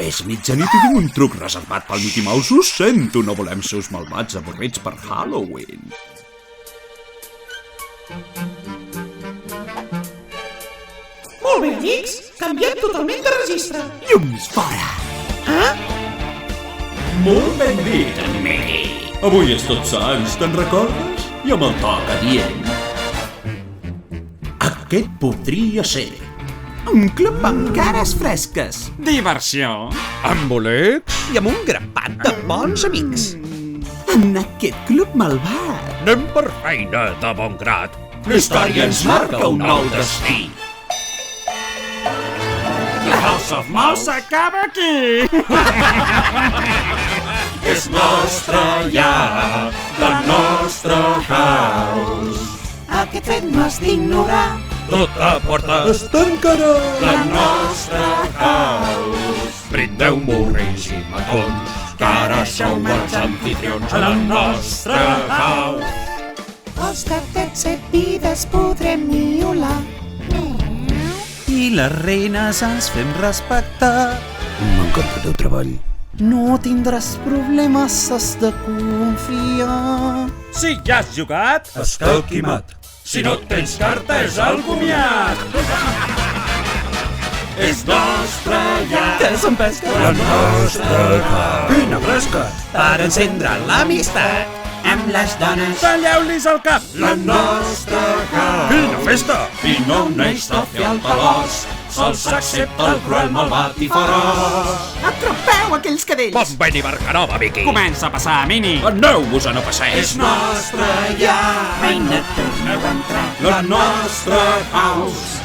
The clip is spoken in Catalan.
És mitjanit i tinc un truc reservat pel Mickey Mouse. Ho sento, no volem ser uns malvats avorrits per Halloween. Molt bé, amics, canviem totalment de registre. Llums fora! Molt ben dit, en Mickey. Avui és Tots Sants, te'n recordes? I amb el toc adient. Aquest podria ser un club amb cares fresques Diversió. Amb bolets? I amb un grapat de bons amics. en aquest club malvat. Anem per feina de bon grat. La història ens marca un nou destí. The House of Mouse S'acaba aquí! és nostra ja, la nostra house. Aquest fet no has d'ignorar. Tota porta Es tancarà la nostra house. brindeu morris i matons, que ara sou els anfitrions a la nostra house. Els gatets set vides podrem miolar. I les reines ens fem respectar. M'encanta el teu treball. No tindràs problemes, has de confiar. Si ja has jugat, Està alquimat. Si no tens carta és el comiat. És nostra ja, Que s'empesca la nostra house. Vine fresca per encendre l'amistat amb les dones. talleu-lis el cap! La nostra house. Quina festa! I no neix de fer el talòs, sols s'accepta el cruel, malvat i feroç. Atrapeu aquells cadells. Bon vent i barca nova, Vicky! Comença a passar, Mini! Aneu-vos a no passeig. És nostra ja, Reina, torneu a entrar. la nostra house.